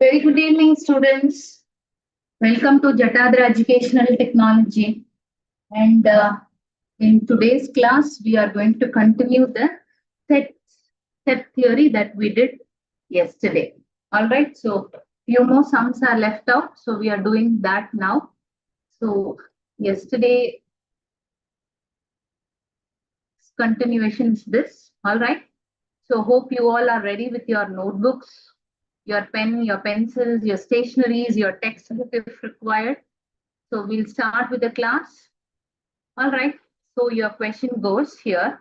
Very good evening, students. Welcome to Jatadhara Educational Technology. And in today's class, we are going to continue the set, set theory that we did yesterday. All right, so few more sums are left out. So we are doing that now. So yesterday, continuation is this. All right. So hope you all are ready with your notebooks, your pen, your pencils, your stationeries, your textbook if required. So we'll start with the class. All right. So your question goes here.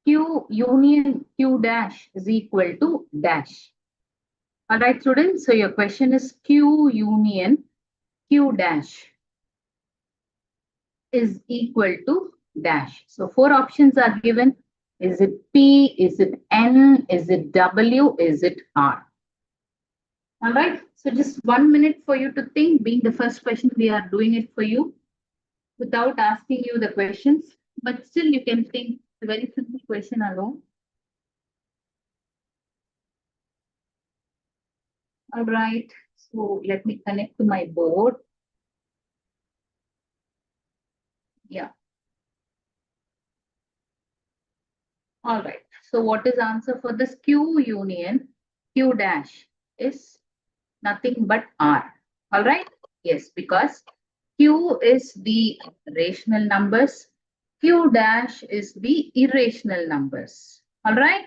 Q union Q dash is equal to dash. All right, students. So your question is Q union Q dash is equal to dash. So four options are given. Is it P? Is it N? Is it W? Is it R? All right. So just 1 minute for you to think. Being the first question, we are doing it for you without asking you the questions. But still, you can think. A very simple question alone. All right. So let me connect to my board. Yeah. All right. So what is answer for this Q union Q dash is nothing but R. All right. Yes, because Q is the rational numbers. Q dash is the irrational numbers. All right.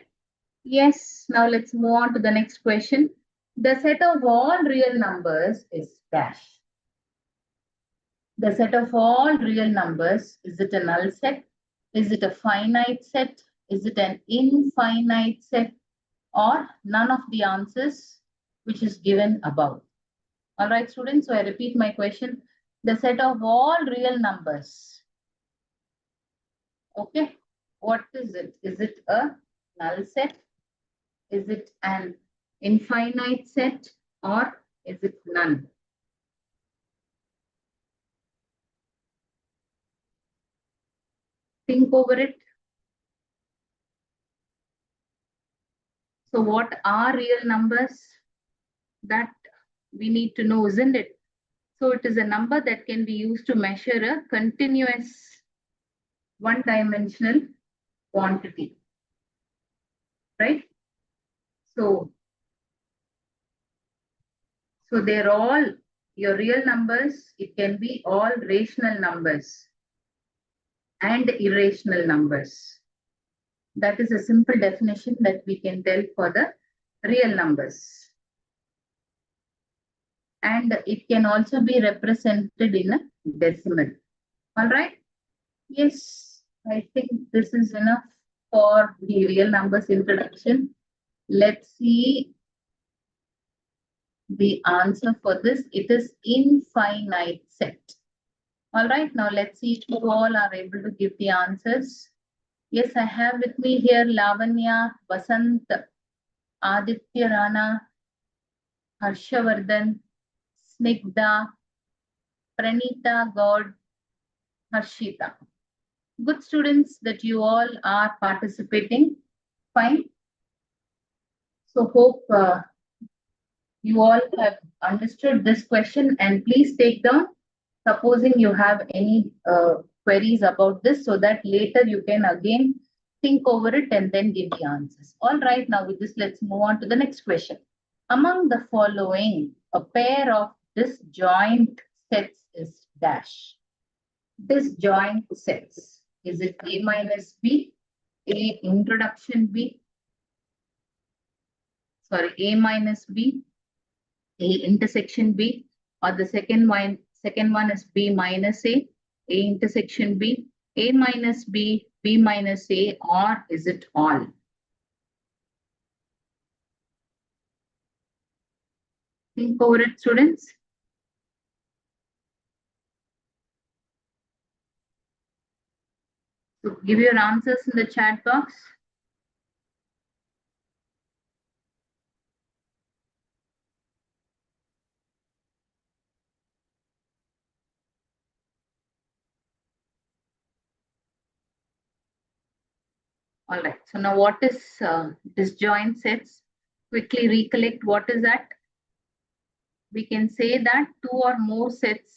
Yes. Now let's move on to the next question. The set of all real numbers is dash. The set of all real numbers, is it a null set? Is it a finite set? Is it an infinite set? Or none of the answers which is given above? All right, students. So I repeat my question. The set of all real numbers. Okay. What is it? Is it a null set? Is it an infinite set? Or is it none? Think over it. So what are real numbers? That we need to know, isn't it? So it is a number that can be used to measure a continuous one-dimensional quantity, right? So they're all your real numbers. It can be all rational numbers and irrational numbers. That is a simple definition that we can tell for the real numbers. And it can also be represented in a decimal. All right. Yes, I think this is enough for the real numbers introduction. Let's see the answer for this. It is infinite set. All right, now let's see if you all are able to give the answers. Yes, I have with me here Lavanya, Vasant, Aditya Rana, Harshavardhan, Snigdha, Pranita God, Harshita. Good students that you all are participating. Fine. So hope you all have understood this question, and please take down, supposing you have any queries about this, so that later you can again think over it and then give the answers. All right, now with this, let's move on to the next question. Among the following, a pair of disjoint sets is dash. Disjoint sets. Is it A minus B, A introduction B, sorry, A minus B, A intersection B, or the second one is B minus A intersection B, A minus B, B minus A, or is it all? Think over it, students. So give your answers in the chat box. All right. So now what is disjoint sets? Quickly recollect what is that? we can say that two or more sets,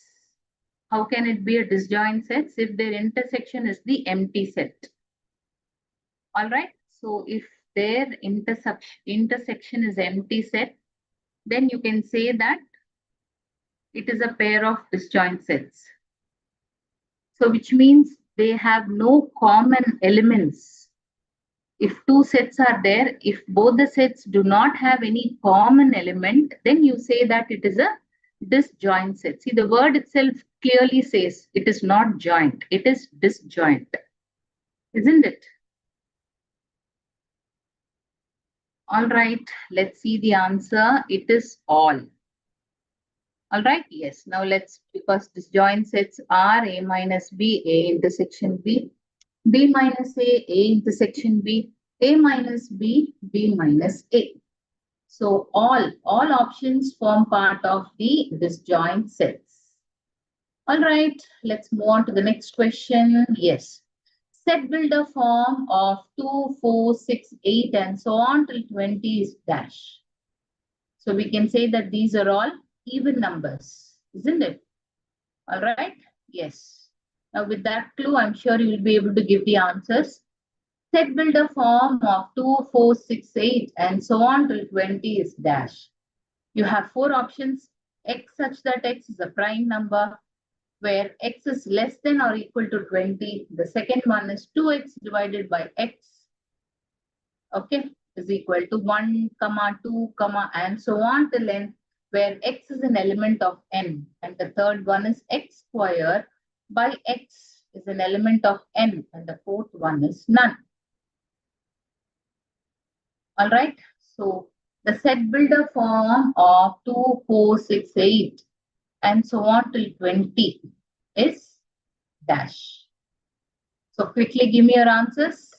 how can it be a disjoint sets if their intersection is the empty set? All right. So if their intersection is empty set, then you can say that it is a pair of disjoint sets. So which means they have no common elements. If two sets are there, if both the sets do not have any common element, then you say that it is a disjoint set. See, the word itself clearly says it is not joint, it is disjoint, isn't it? All right, let's see the answer. It is all. All right, yes. Now let's, because disjoint sets are A minus B, A intersection B, B minus A intersection B, A minus B, B minus A. So all options form part of the disjoint sets. All right, let's move on to the next question. Yes. Set builder form of 2, 4, 6, 8 and so on till 20 is dash. So we can say that these are all even numbers, isn't it? All right, yes. Now with that clue, I'm sure you will be able to give the answers. Set builder form of 2, 4, 6, 8 and so on till 20 is dash. You have four options. X such that X is a prime number, where X is less than or equal to 20. The second one is 2X divided by X, okay, is equal to 1, 2, and so on till n, where X is an element of n. And the third one is X square by X is an element of n. And the fourth one is none. All right. So the set builder form of 2, 4, 6, 8 and so on till 20 is dash. So quickly give me your answers.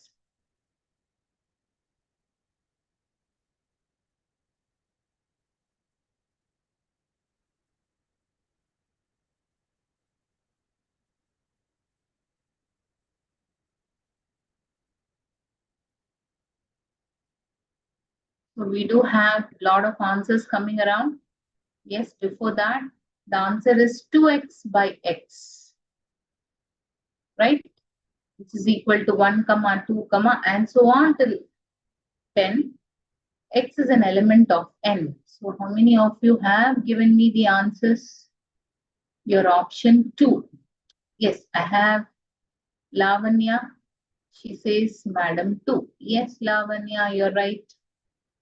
So we do have a lot of answers coming around. Yes, before that, the answer is 2x by x, right? Which is equal to 1, 2, and so on till 10. X is an element of n. So how many of you have given me the answers? Your option 2. Yes, I have Lavanya. She says, Madam 2. Yes, Lavanya, you're right.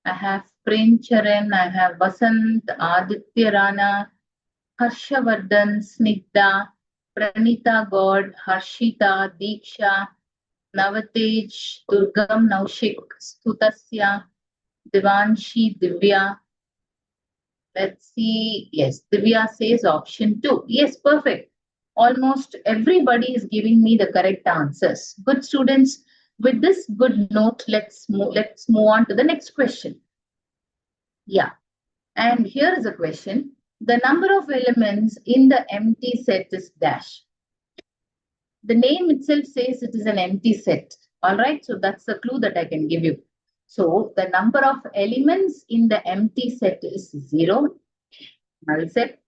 I have Premcharan, I have Vasant, Aditya Rana, Harshavardhan, Snigdha, Pranita God, Harshita, Diksha, Navatej, Durgam Naushik, Stutasya, Divanshi, Divya. Let's see. Yes, Divya says option 2. Yes, perfect. Almost everybody is giving me the correct answers. Good students. With this good note, let's move on to the next question. Yeah. And here is a question. The number of elements in the empty set is dash. The name itself says it is an empty set. All right. So that's the clue that I can give you. So the number of elements in the empty set is 0, null set,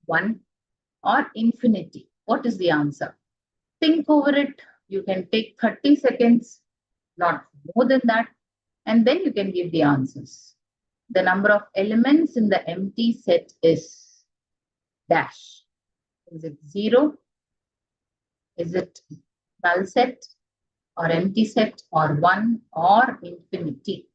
1, or infinity. What is the answer? Think over it. You can take 30 seconds, not more than that, and then you can give the answers. The number of elements in the empty set is dash. Is it 0? Is it null set or empty set or 1 or infinity?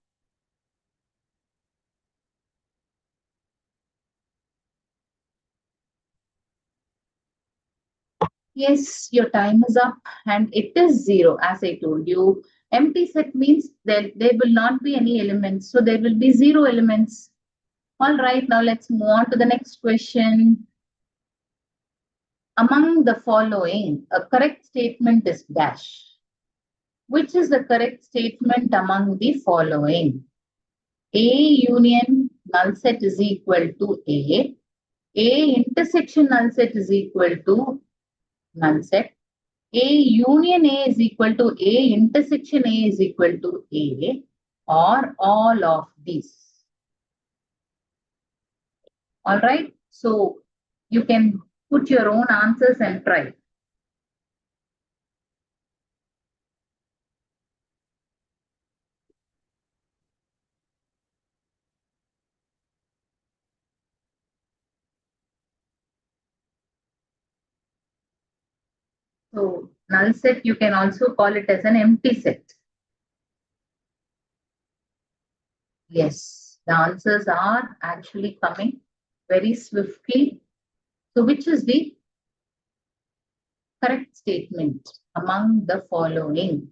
Yes, your time is up and it is 0, as I told you. Empty set means there will not be any elements. So there will be 0 elements. All right, now let's move on to the next question. Among the following, a correct statement is dash. Which is the correct statement among the following? A union null set is equal to A. A intersection null set is equal to null set. A union A is equal to A intersection A is equal to A, or all of these. All right. So you can put your own answers and try. So null set, you can also call it as an empty set. Yes, the answers are actually coming very swiftly. So which is the correct statement among the following?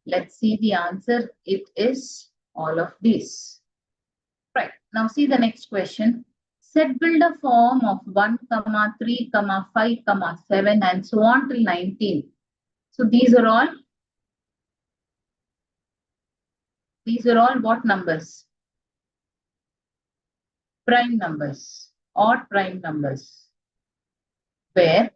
Let's see the answer. It is all of these. Right. Now see the next question. Set builder form of 1, 3, 5, 7 and so on till 19. So these are all what numbers? Prime numbers, odd prime numbers, where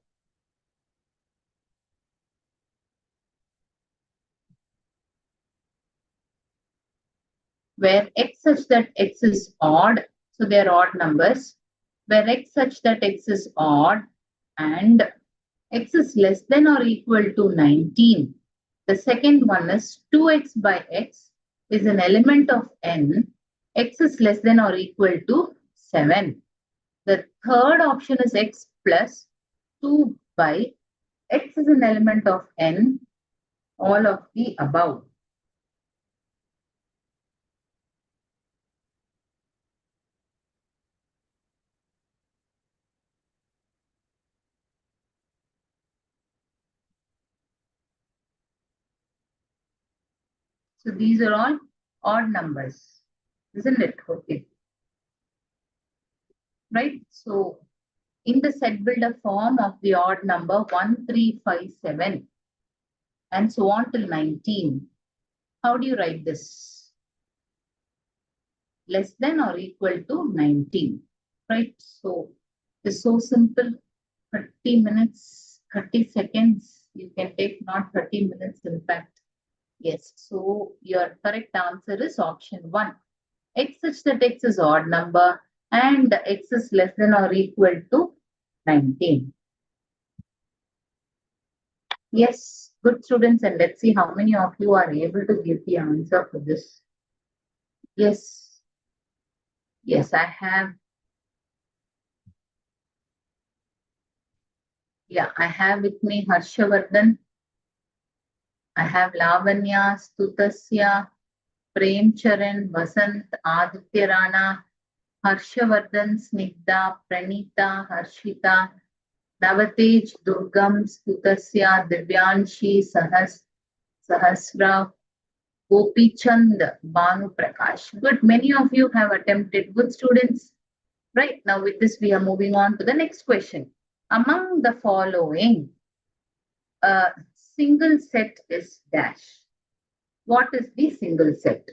x such that x is odd, so they are odd numbers, where x such that x is odd and x is less than or equal to 19. The second one is 2x by x is an element of n, x is less than or equal to 7. The third option is x plus 2 by x is an element of n, all of the above. So these are all odd numbers, isn't it? Okay. Right. So in the set builder form of the odd number 1, 3, 5, 7 and so on till 19, how do you write this? Less than or equal to 19. Right. So it's so simple. 30 minutes, 30 seconds. You can take not 30 minutes, in fact. Yes. So your correct answer is option 1. X such that x is odd number and x is less than or equal to 19. Yes, good students, and let's see how many of you are able to give the answer for this. Yes, yes, I have. Yeah, I have with me Harshavardhan. I have Lavanya, Stutasya, Prem Charan, Vasant, Aditya Rana, Harshavardhan, Snigdha, Pranita, Harshita, Navatej, Durgam, Stutasya, Divyanshi, Sahasra, Gopi Chand, Banu Prakash. Good, many of you have attempted. Good students. Right, now with this we are moving on to the next question. Among the following, a single set is dash. What is the single set?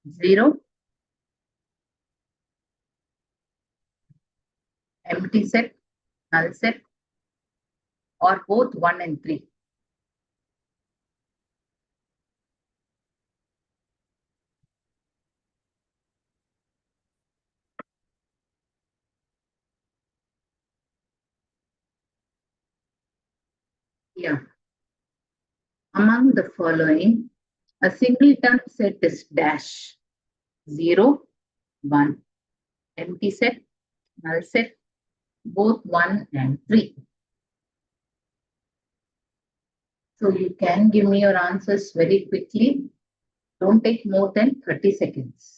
0, empty set, null set, or both 1 and 3. Yeah. Among the following, a singleton set is dash. 0, 1. Empty set, null set, both 1 and 3. So you can give me your answers very quickly. Don't take more than 30 seconds.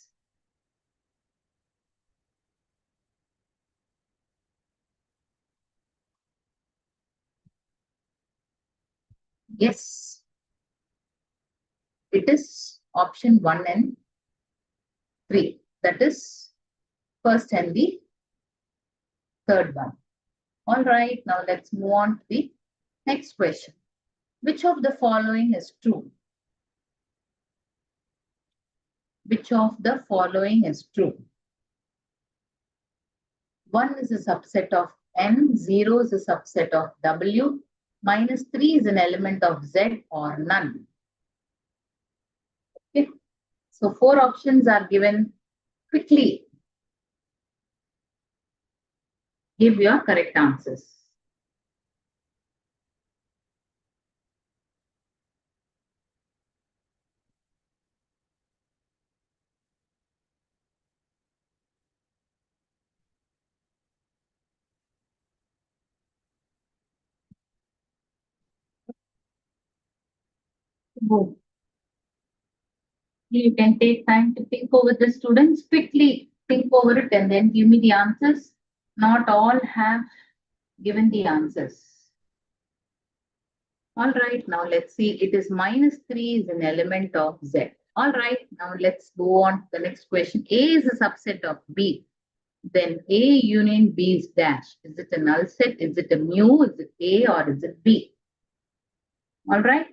Yes, it is option 1 and 3. That is first and the third one. All right, now let's move on to the next question. Which of the following is true? Which of the following is true? 1 is a subset of n, 0 is a subset of w, Minus 3 is an element of Z or none. Okay. So 4 options are given. Quickly give your correct answers. Go. You can take time to think over the students. Quickly think over it and then give me the answers. Not all have given the answers. All right, now let's see. It is minus 3 is an element of Z. All right, now let's go on to the next question. A is a subset of B. Then A union B is dash. Is it a null set? Is it a mu? Is it A or is it B? All right.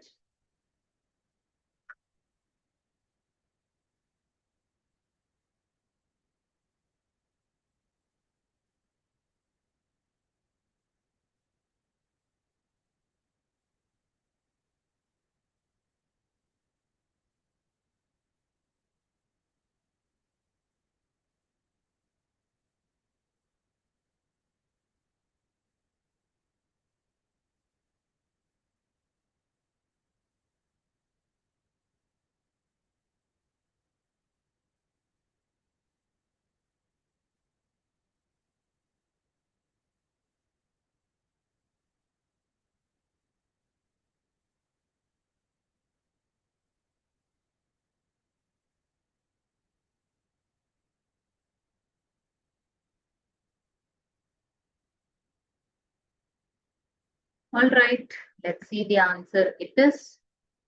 All right. Let's see the answer. It is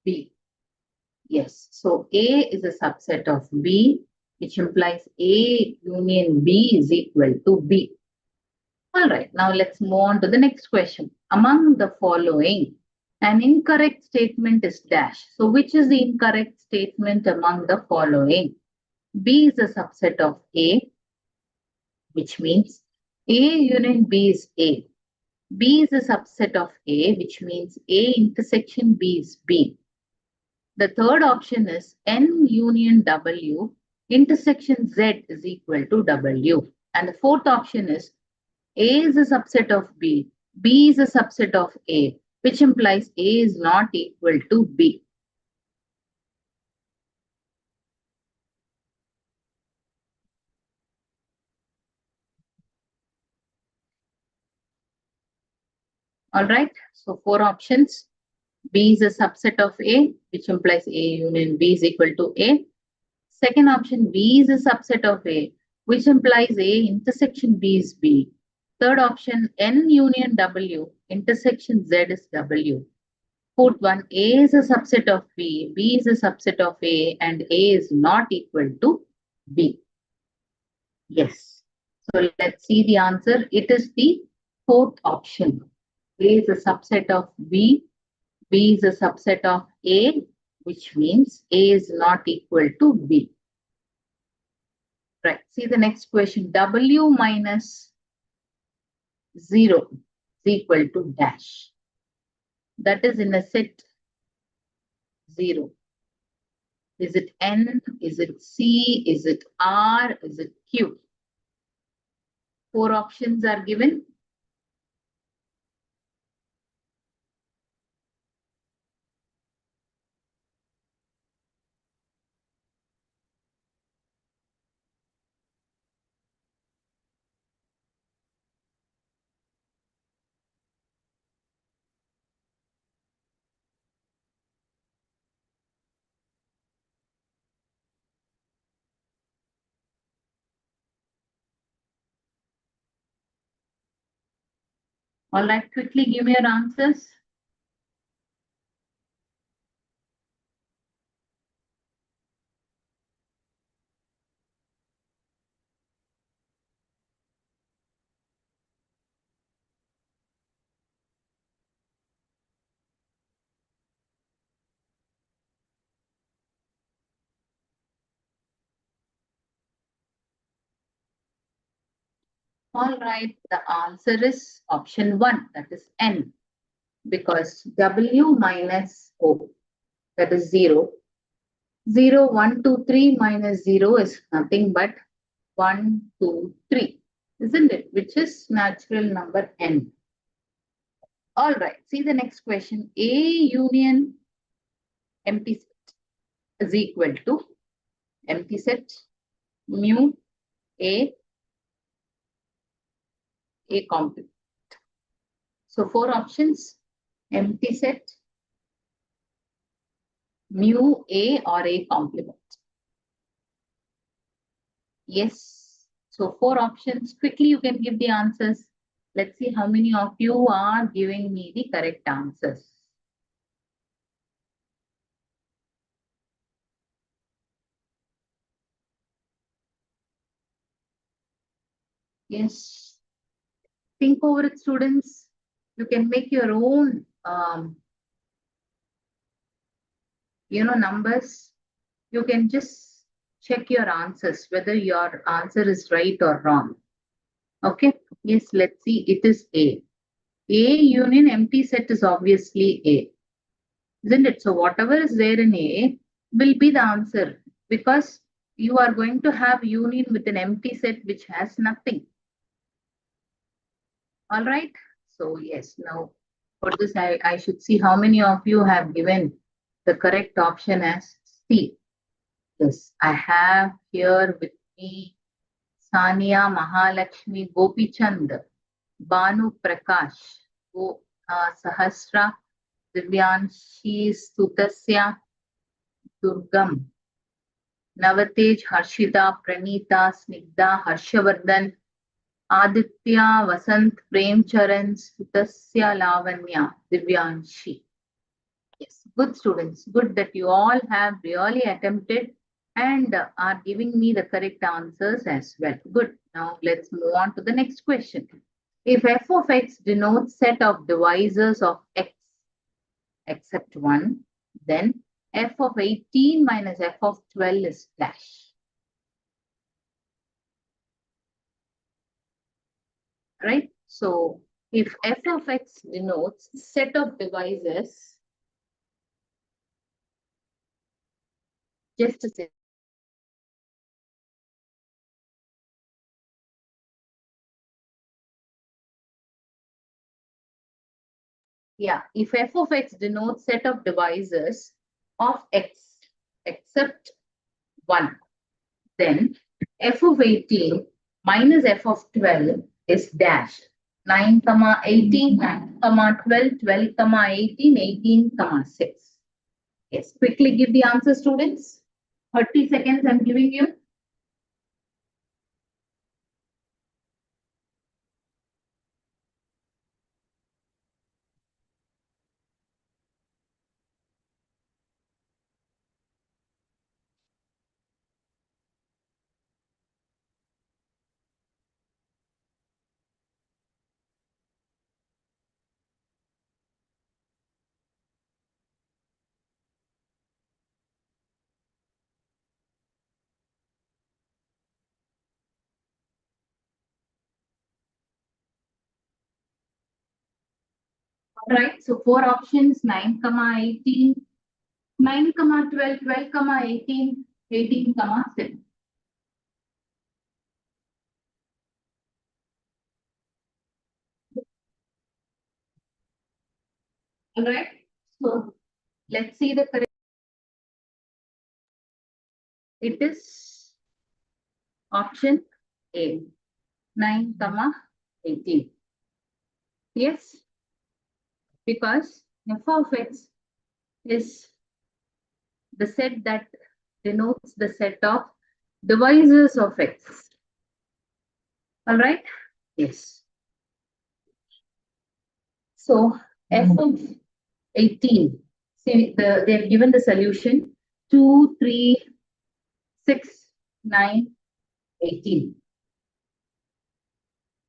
B. Yes. So A is a subset of B, which implies A union B is equal to B. All right. Now let's move on to the next question. Among the following, an incorrect statement is dash. So which is the incorrect statement among the following? B is a subset of A, which means A union B is A. B is a subset of A, which means A intersection B is B. The third option is N union W intersection Z is equal to W. And the fourth option is A is a subset of B is a subset of A, which implies A is not equal to B. All right, so 4 options. B is a subset of A, which implies A union B is equal to A. Second option, B is a subset of A, which implies A intersection B is B. Third option, N union W intersection Z is W. Fourth one, A is a subset of B is a subset of A, and A is not equal to B. Yes. So let's see the answer. It is the fourth option. A is a subset of B is a subset of A, which means A is not equal to B. Right. See the next question. W minus 0 is equal to dash. That is in a set 0. Is it N? Is it C? Is it R? Is it Q? 4 options are given. All right, quickly give me your answers. All right, the answer is option 1, that is N. because W minus O, that is 0. 0, 1, 2, 3 minus 0 is nothing but 1, 2, 3, isn't it? Which is natural number n. All right, see the next question. A union empty set is equal to empty set mu A complement. So 4 options: empty set, mu A or A complement. Yes. So 4 options. Quickly you can give the answers. Let's see how many of you are giving me the correct answers. Yes. Think over it, students. You can make your own, numbers. You can just check your answers, whether your answer is right or wrong. Okay. Yes, let's see. It is A. A union empty set is obviously A, isn't it? So whatever is there in A will be the answer, because you are going to have union with an empty set which has nothing. All right. So yes, now for this I should see how many of you have given the correct option as C. Yes, I have here with me Sania, Mahalakshmi, Gopichand, Banu Prakash, Sahasra, Divyanshi, Sutasya, Durgam, Navatej, Harshita, Pranita, Snigdha, Harshavardhan, Aditya, Vasant, Premcharan, Sutasya, Lavanya, Divyanshi. Yes, good students. Good that you all have really attempted and are giving me the correct answers as well. Good. Now let's move on to the next question. If f of x denotes set of divisors of x except 1, then f of 18 minus f of 12 is dash. Right? So if f of x denotes set of divisors, just a second. Yeah, if f of x denotes set of divisors of x except 1, then f of 18 minus f of 12 is dash. 9, 18, 9, 12, 12, 18, 18, 6. Yes, quickly give the answer, students. 30 seconds I'm giving you. All right, so 4 options: 9, 18, 9, 12, 12, 18, 18, 7. All right, so let's see the correct. It is option A, 9, 18. Yes, because f of x is the set that denotes the set of divisors of x. All right, yes. So f of 18, see they've given the solution 2, 3, 6, 9, 18.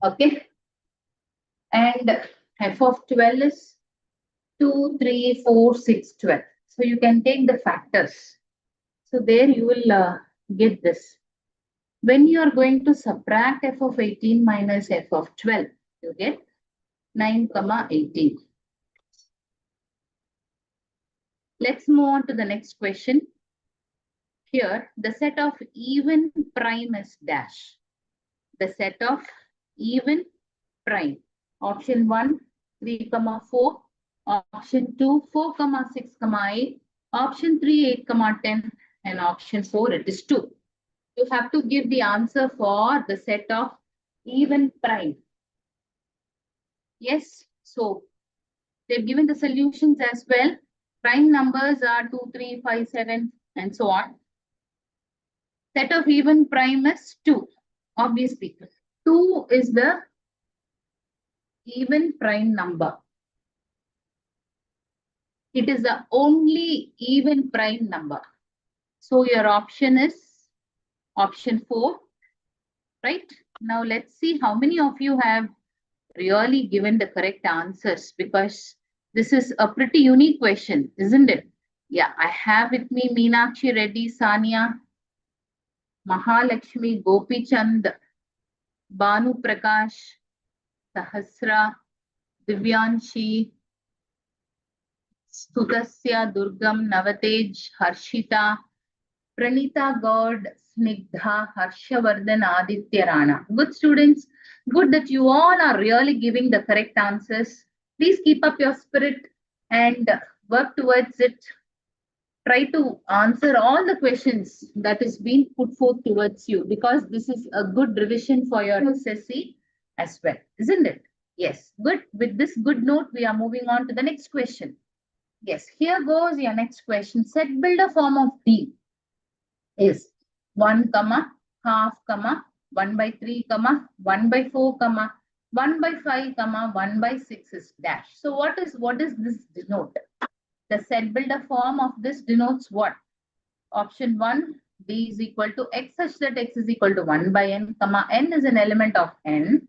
Okay, and f of 12 is 2, 3, 4, 6, 12. So you can take the factors. So there you will get this. When you are going to subtract f of 18 minus f of 12, you get 9, 18. Let's move on to the next question. Here, the set of even prime is dash. The set of even prime. Option 1, 3, 4. Option 2, 4, 6, 8. Option 3, 8, 10. And option 4, it is 2. You have to give the answer for the set of even prime. Yes, so they've given the solutions as well. Prime numbers are 2, 3, 5, 7, and so on. Set of even prime is 2. Obviously, 2 is the even prime number. It is the only even prime number. So your option is option 4, right? Now let's see how many of you have really given the correct answers, because this is a pretty unique question, isn't it? Yeah, I have with me Meenakshi Reddy, Sania, Mahalakshmi, Gopi Chand, Banu Prakash, Sahasra, Divyanshi, Stutasya, Durgam, Navatej, Harshita, Pranita God, Snigdha, Harshavardhan, Aditya Rana. Good students, good that you all are really giving the correct answers. Please keep up your spirit and work towards it. Try to answer all the questions that is being put forth towards you, because this is a good revision for your SSC as well, isn't it? Yes, good. With this good note, we are moving on to the next question. Yes, here goes your next question. Set builder form of D is 1, half, 1 by 3, 1 by 4, 1 by 5, 1 by 6 is dash. So what is this denote? The set builder form of this denotes what? Option 1, D is equal to X such that X is equal to 1 by N, N is an element of N,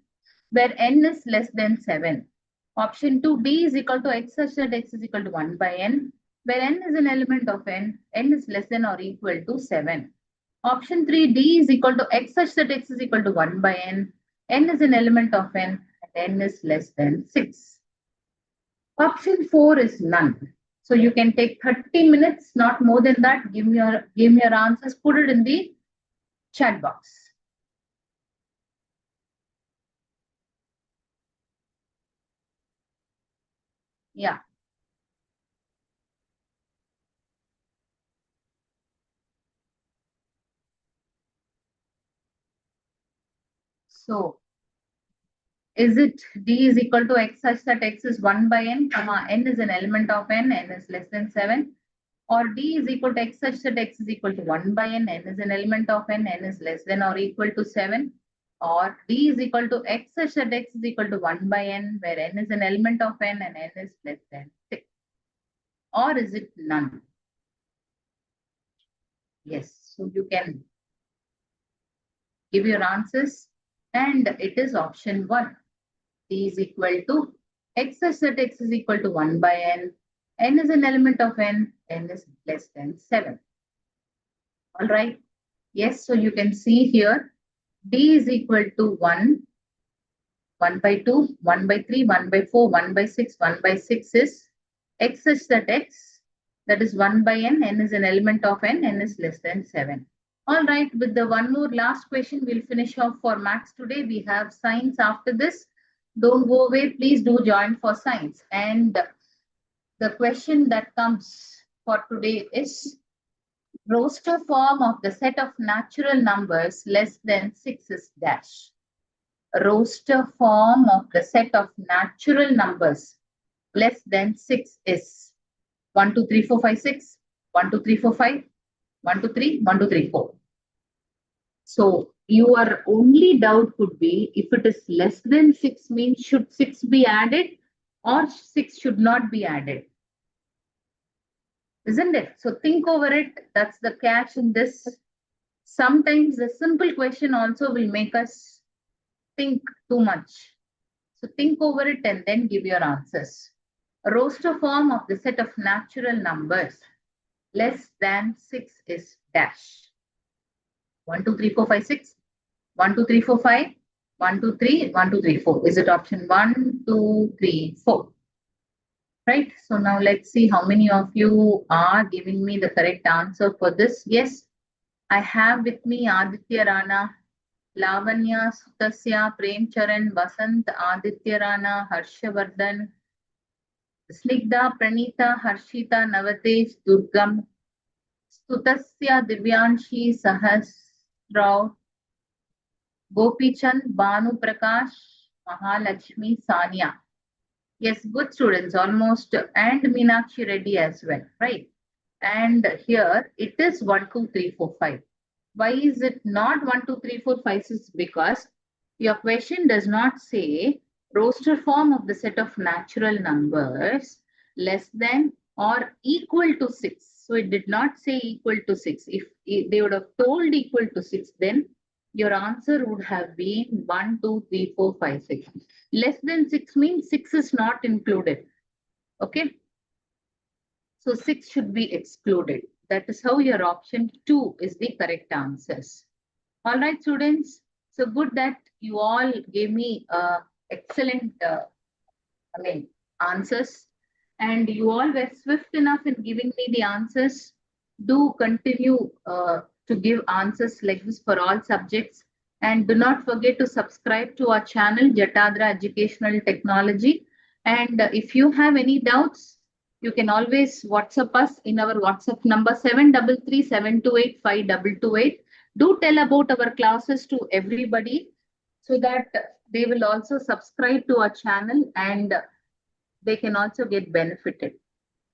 where N is less than 7. Option 2, D is equal to X such that X is equal to 1 by N, where N is an element of N is less than or equal to 7. Option 3, D is equal to X such that X is equal to 1 by N is an element of N, and N is less than 6. Option 4 is none. So you can take 30 minutes, not more than that. Give me your answers, put it in the chat box. Yeah. So is it D is equal to X such that X is 1 by N, N is an element of N is less than 7? Or D is equal to X such that X is equal to 1 by N is an element of N is less than or equal to 7? Or D is equal to X such that X is equal to 1 by N, where N is an element of N and N is less than 6? Or is it none? Yes, so you can give your answers, and it is option 1. D is equal to X such that X is equal to 1 by N is an element of N is less than 7. All right. Yes, so you can see here D is equal to 1, 1 by 2, 1 by 3, 1 by 4, 1 by 6, 1 by 6 is X such that X, that is 1 by N is an element of N is less than 7. All right, with the one more last question, we'll finish off for maths today. We have science after this. Don't go away, please do join for science. And the question that comes for today is roster form of the set of natural numbers less than 6 is dash. Roster form of the set of natural numbers less than 6 is 1, 2, 3, 4, 5, 6, 1, 2, 3, 4, 5, 1, 2, 3, 1, 2, 3, 4. So your only doubt could be, if it is less than 6 means should 6 be added or 6 should not be added? Isn't it? So think over it. That's the catch in this. Sometimes the simple question also will make us think too much. So think over it and then give your answers. A roster form of the set of natural numbers less than 6 is dash. 1, 2, 3, 4, 5, 6. 1, 2, 3, 4, 5. 1, 2, 3, 1, 2, 3, 4. Is it option 1, 2, 3, 4? Right. So now let's see how many of you are giving me the correct answer for this. Yes, I have with me Aditya Rana, Lavanya Sutasya, Prem Charan, Vasant, Aditya Rana, Harshavardhan, Snigdha, Pranita, Harshita, Navatesh, Durgam, Sutasya, Divyanshi, Sahasrao, Gopichand, Banu Prakash, Mahalakshmi, Sania. Yes, good students, almost, and Meenakshi Reddy as well, right? And here it is 1, 2, 3, 4, 5. Why is it not 1, 2, 3, 4, 5, 6? Because your question does not say roster form of the set of natural numbers less than or equal to 6. So it did not say equal to 6. If they would have told equal to 6, then your answer would have been 1, 2, 3, 4, 5, 6. Less than 6 means 6 is not included. Okay. So 6 should be excluded. That is how your option 2 is the correct answers. All right, students. So good that you all gave me excellent, answers. And you all were swift enough in giving me the answers. Do continue to give answers like this for all subjects. And do not forget to subscribe to our channel, Jatadhara Educational Technology. And if you have any doubts, you can always WhatsApp us in our WhatsApp number 733-728-5228. Do tell about our classes to everybody so that they will also subscribe to our channel and they can also get benefited.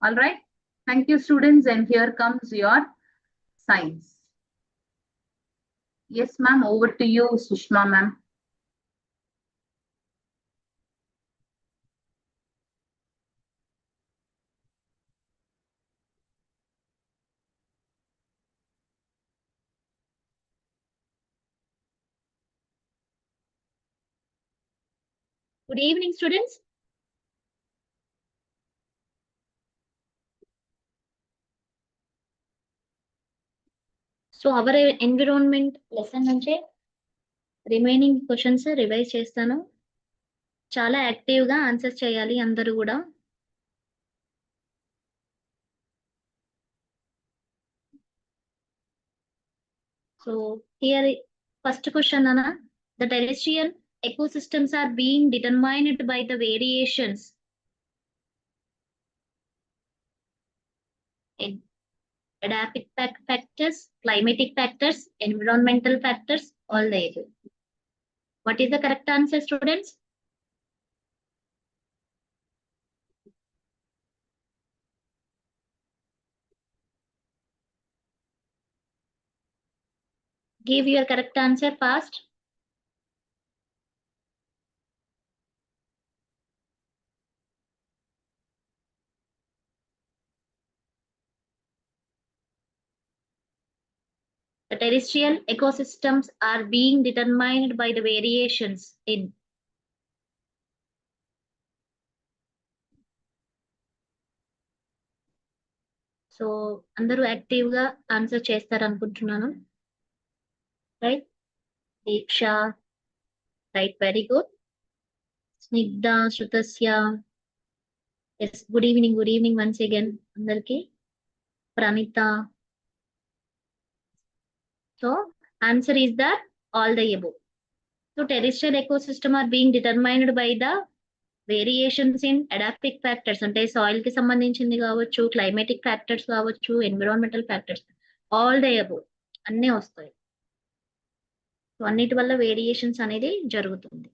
All right. Thank you, students. And here comes your science. Yes, ma'am. Over to you, Sushma, ma'am. Good evening, students. So our environment lesson నుంచి remaining questions revise చేస్తాను. చాలా active గా answer చేయాలి అందరూ కూడా. So here first question Anna, the terrestrial ecosystems are being determined by the variations in adaptive factors, climatic factors, environmental factors, all the above. What is the correct answer, students? Give your correct answer fast. The terrestrial ecosystems are being determined by the variations in so అందరూ active గా answer చేస్తారు అనుకుంటున్నాను. Right Deeksha right very good. Snigdha Shrutasya S good evening once again అందరికి. Praneetha. So answer is that all the above. So terrestrial ecosystem are being determined by the variations in edaphic factors, అంటే soil కి సంబంధించింది కావచ్చు, climatic factors కావచ్చు, environmental factors, all the above అన్నీ వస్తాయి. So అన్నిటి వల్ల వేరియేషన్స్ అనేది జరుగుతుంది.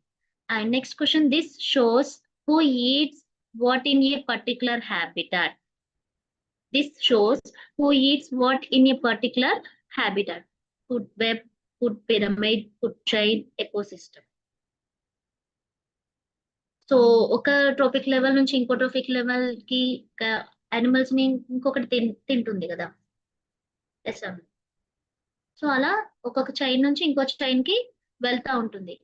And next question, this shows who eats what in a particular habitat. This shows who eats what in a particular habitat. Food web, food pyramid, food chain, ecosystem. So ఒక tropic level నుంచి ఇంకో tropic level కి animals ని ఇంకొకటి తింటుంది కదా. So అలా ఒక్కొక్క చైన్ నుంచి ఇంకో చైన్ కి వెళ్తా ఉంటుంది.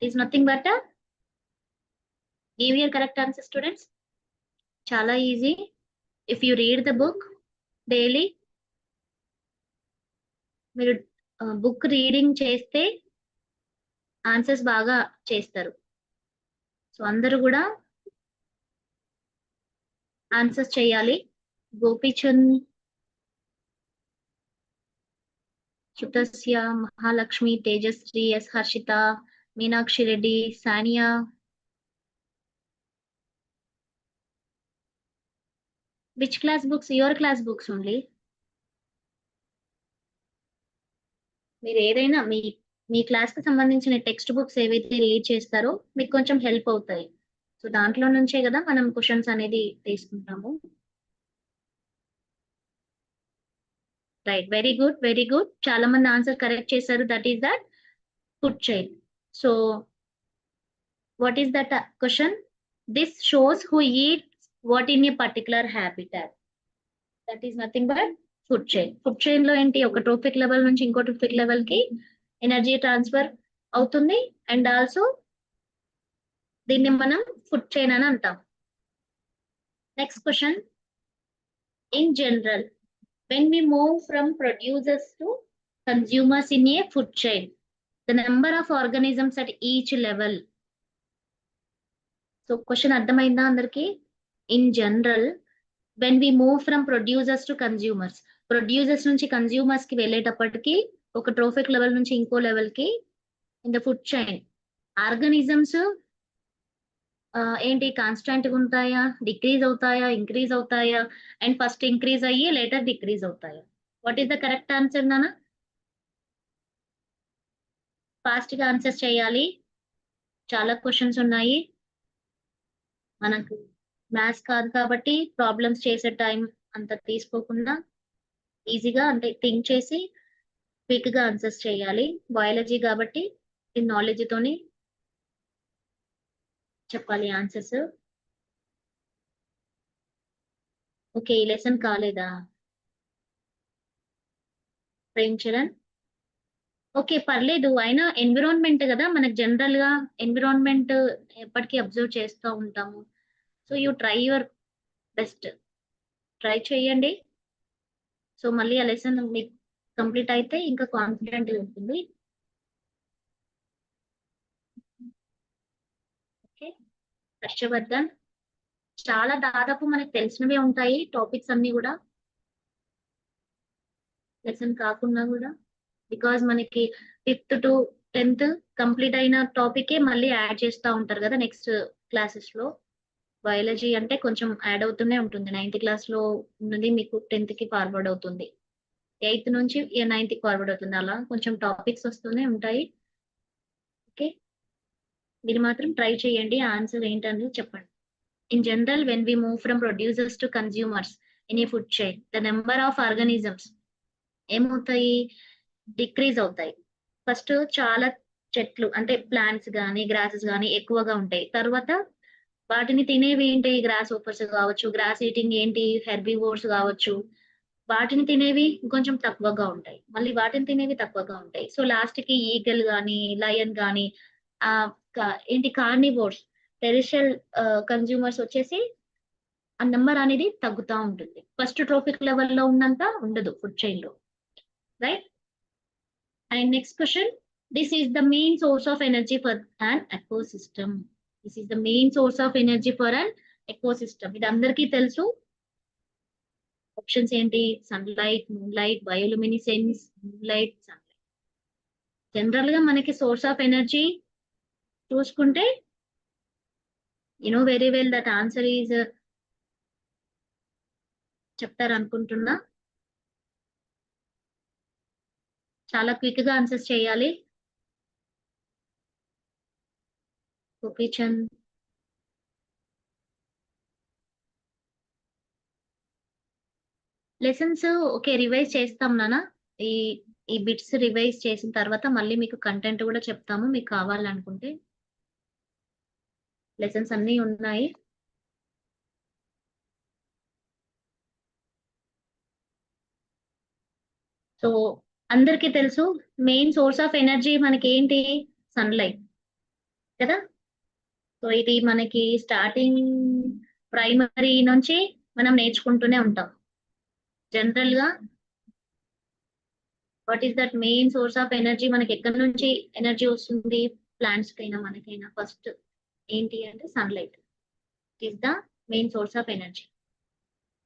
Is nothing but give your correct answer students. చాలా easy. If you read the book daily, మీరు బుక్ రీడింగ్ చేస్తే ఆన్సర్స్ బాగా చేస్తారు. సో అందరూ కూడా ఆన్సర్స్ చేయాలి. Gopichand, Sutasya, Mahalakshmi, Tejashri, S Harshitha, Meenakshi Reddy, Sania. Which class books? Your class books only. మీరు ఏదైనా మీ క్లాస్ కి సంబంధించిన టెక్స్ట్ బుక్స్ ఏవైతే రీడ్ చేస్తారో మీకు కొంచెం హెల్ప్ అవుతాయి. సో దాంట్లో నుంచే కదా మనం క్వశ్చన్స్ అనేది తీసుకుంటాము. Right, very good, very good. చాలా మంది ఆన్సర్ కరెక్ట్ చేశారు. That is that food chain. So what is that question? This shows who eats what in a particular habitat. That is nothing but food chain. Food chain లో ఏంటి, ఒక trophic level నుంచి ఇంకో trophic level కి energy transfer అవుతుంది. And also దీన్ని మనం food chain అని అంటాం. Next question. In general, when we move from producers to consumers in a food chain, the number of organisms at each level. So question అర్థమైందా అందరికి? In general when we move from producers to consumers, producers నుంచి consumers కి వెళ్ళేటప్పటికి ఒక trophic level నుంచి ఇంకో level కి in the food chain organisms ఏంటి కాన్స్టాంట్ గా ఉంటాయా, డిక్రీజ్ అవుతాయా, ఇంక్రీజ్ అవుతాయా? అండ్ ఫస్ట్ ఇంక్రీజ్ అయ్యి లేటర్ డిక్రీజ్ అవుతాయా? What is the correct answer నాన్న? ఫాస్ట్ గా ఆన్సర్ చేయాలి. చాలా క్వశ్చన్స్ ఉన్నాయి. మనకు మ్యాథ్స్ కాదు కాబట్టి ప్రాబ్లమ్స్ చేసే టైం అంత తీసుకోకుండా ఈజీగా అంటే థింక్ చేసి క్విక్ గా ఆన్సర్స్ చేయాలి. బయాలజీ కాబట్టి ఈ నాలెడ్జ్ తోని చెప్పాలి ఆన్సర్స్. ఓకే, ఈ లెసన్ కాలేదా ప్రేమ్ చరణ్? ఓకే, పర్లేదు. అయినా ఎన్విరాన్మెంట్ కదా మనకు జనరల్ గా ఎన్విరాన్మెంట్ ఎప్పటికీ అబ్జర్వ్ చేస్తూ ఉంటాము. So you try your best, try చేయండి. సో మళ్ళీ ఆ లెసన్ మీకు కంప్లీట్ అయితే ఇంకా కాన్ఫిడెంట్ ఉంటుంది. ఓకే, హర్షవర్ధన్, చాలా దాదాపు మనకు తెలిసినవే ఉంటాయి టాపిక్స్ అన్ని కూడా, లెసన్ కాకుండా కూడా. బికాజ్ మనకి 5th to 10th కంప్లీట్ అయిన టాపికే మళ్ళీ యాడ్ చేస్తూ ఉంటారు కదా నెక్స్ట్ క్లాసెస్ లో. బయాలజీ అంటే కొంచెం యాడ్ అవుతూనే ఉంటుంది. 9th క్లాస్ లో ఉన్నది మీకు 10th కి ఫార్వర్డ్ అవుతుంది, 8th నుంచి 9th కి ఫార్వర్డ్ అవుతుంది. అలా కొంచెం టాపిక్స్ వస్తూనే ఉంటాయి. ఓకే, మీరు మాత్రం ట్రై చేయండి. ఆన్సర్ ఏంటనేది చెప్పండి. In general when we move from producers to consumers in a food chain, the number of organisms ఏమవుతాయి, డిక్రీజ్ అవుతాయి. ఫస్ట్ చాలా చెట్లు అంటే ప్లాంట్స్ కానీ గ్రాసెస్ కానీ ఎక్కువగా ఉంటాయి. తర్వాత వాటిని తినేవి ఏంటి, గ్రాస్ ఓపర్స్ కావచ్చు, గ్రాస్ ఈటింగ్ ఏంటి హెర్బివోర్స్ కావచ్చు. వాటిని తినేవి కొంచెం తక్కువగా ఉంటాయి, మళ్ళీ వాటిని తినేవి తక్కువగా ఉంటాయి. సో లాస్ట్ కి ఈగల్ గానీ లయన్ గానీ ఆ ఏంటి కార్నివోర్స్ టెరిషియల్ కన్స్యూమర్స్ వచ్చేసి ఆ నెంబర్ అనేది తగ్గుతూ ఉంటుంది. ఫస్ట్ ట్రోఫిక్ లెవెల్లో ఉన్నంత ఉండదు ఫుడ్ చైన్ లో. Right. And next question. This is the main source of energy for an ecosystem. This is the main source of energy for an ecosystem. ఇది అందరికీ తెలుసు. ఆప్షన్స్ ఏంటి? Sunlight, moonlight, bioluminescence, moonlight, sunlight. General గా మనకి source of energy చూసుకుంటే you know very well that answer is చెప్తారు అనుకుంటున్నా. చాలా క్విక్ గా ఆన్సర్స్ చేయాలి. గోపీచంద్, లెసన్స్ ఓకే రివైజ్ చేస్తాం నాన్న. ఈ ఈ బిట్స్ రివైజ్ చేసిన తర్వాత మళ్ళీ మీకు కంటెంట్ కూడా చెప్తాము మీకు కావాలనుకుంటే. లెసన్స్ అన్ని ఉన్నాయి. సో అందరికీ తెలుసు మెయిన్ సోర్స్ ఆఫ్ ఎనర్జీ మనకి ఏంటి, సన్లైట్ కదా. సో ఇది మనకి స్టార్టింగ్ ప్రైమరీ నుంచి మనం నేర్చుకుంటూనే ఉంటాం. జనరల్ గా what is that main source of energy, మనకి ఎక్కడి నుంచి ఎనర్జీ వస్తుంది ప్లాంట్స్ కైనా మనకైనా? ఫస్ట్ ఏంటి అంటే sunlight is the main source of energy.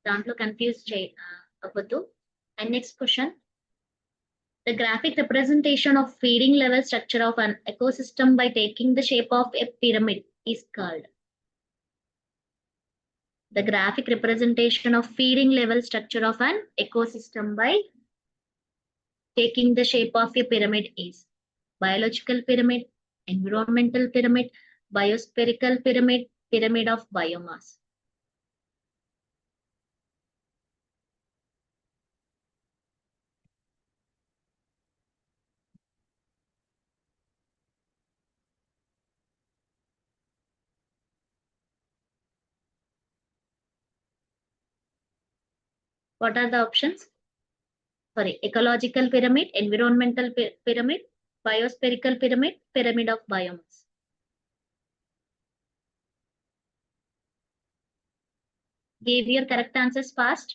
దాంట్లో కన్ఫ్యూజ్ అవ్వద్దు. And next question, the graphic representation of feeding level structure of an ecosystem by taking the shape of a pyramid is called. The graphic representation of feeding level structure of an ecosystem by taking the shape of a pyramid is biological pyramid, environmental pyramid, biospherical pyramid, pyramid of biomass. What are the options? Sorry, ecological pyramid, environmental pyramid, biospherical pyramid, pyramid of biomass. Give your correct answers fast.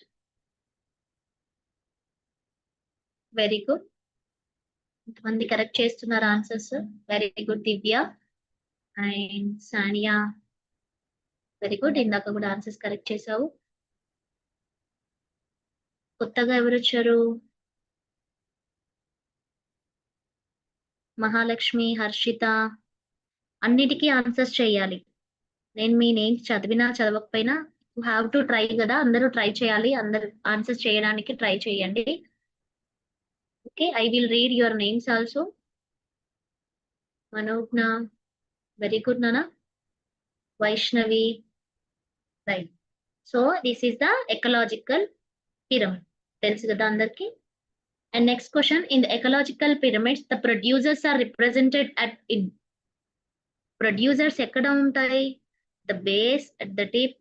Very good. కొంతమంది correct చేస్తున్నారు answers. Very good Divya and Sania. Very good, ఇందాక కూడా answers correct చేసావు. కొత్తగా ఎవరు వచ్చారు? మహాలక్ష్మి, హర్షిత. అన్నిటికీ answers చేయాలి. నేను మీ నేమ్స్ చదివినా చదవకపోయినా యూ హ్యావ్ టు ట్రై కదా, అందరూ ట్రై చేయాలి. అందరు ఆన్సర్స్ చేయడానికి ట్రై చేయండి. Okay, I will read your names also. Manogna, very good నానా. Vaishnavi, right. So this is the ecological pyramid. తెలుసు కదా అందరికి. And next question, in the ecological pyramids the producers are represented at in. Producers ఎక్కడ ఉంటాయి? The base, at the tip,